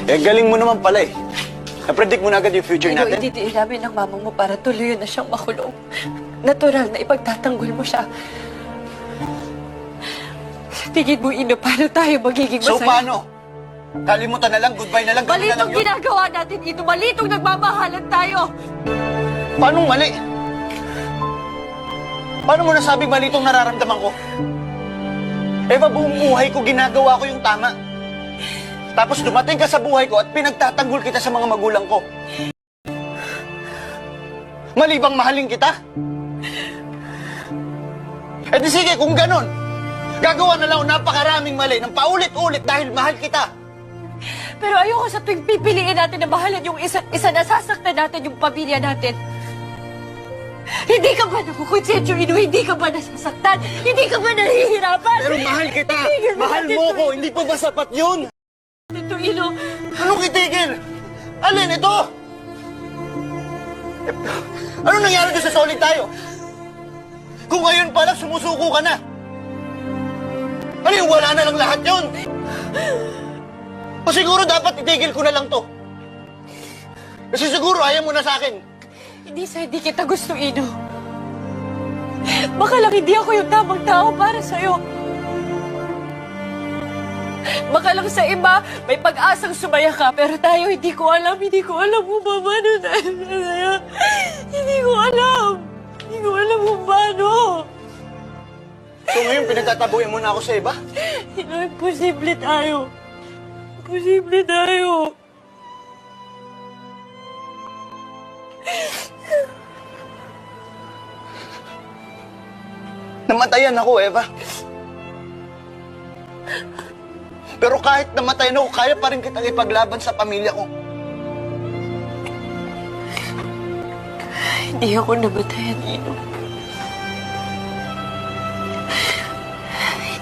Eh, galing mo naman pala eh. Na-predict mo na agad yung future Pero natin. ididiin namin ng mama mo para tuloy na siyang makulong. Natural na ipagtatanggol mo siya. Sa tingin mo, Ino, paano tayo magiging masaya? So paano? Kalimutan na lang, goodbye na lang, ganun na lang Malitong yun. ginagawa natin, Ino. Malitong nagmamahalan tayo. Paano mali? Paano mo nasabing mali itong nararamdaman ko? Eva, buong buhay ko ginagawa ko yung tama. Tapos dumating ka sa buhay ko at pinagtatanggol kita sa mga magulang ko. Mali bang mahalin kita? Eh di sige, kung ganon, gagawa na lang ako napakaraming mali ng paulit-ulit dahil mahal kita. Pero ayoko sa tuwing pipiliin natin na mahalin yung isa't isa, nasasaktan natin yung pamilya natin. Hindi ka ba nakukonsensyo, Ino? Hindi ka ba nasasaktan? Hindi ka ba nahihirapan? Pero mahal kita! Mahal mo ko! Hindi pa ba sapat yun? Ito, Ino. Anong kitigil? Alin ito? Ano nangyari doon sa solid tayo? Kung ngayon pa lang sumusuko ka na. Ano yung wala na lang lahat yun? O siguro dapat itigil ko na lang to. Kasi siguro ayaw mo na sa akin. Hindi hindi kita gusto, Ino. Baka lang hindi ako yung tamang tao para sa'yo. Baka lang sa iba, may pag-asang sumaya ka. Pero tayo, hindi ko alam kung paano tayo sasaya. Hindi ko alam kung paano. So ngayon pinagtatabuhin mo na ako sa iba? Ino, imposible tayo. Imposible tayo. Namatayan ako, Eva. Pero kahit namatayan ako, kaya pa rin kitang ipaglaban sa pamilya ko. Hindi ako namatayan, Ino.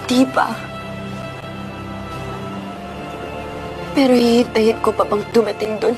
Hindi pa. Pero hihintayin ko pa bang dumating dun?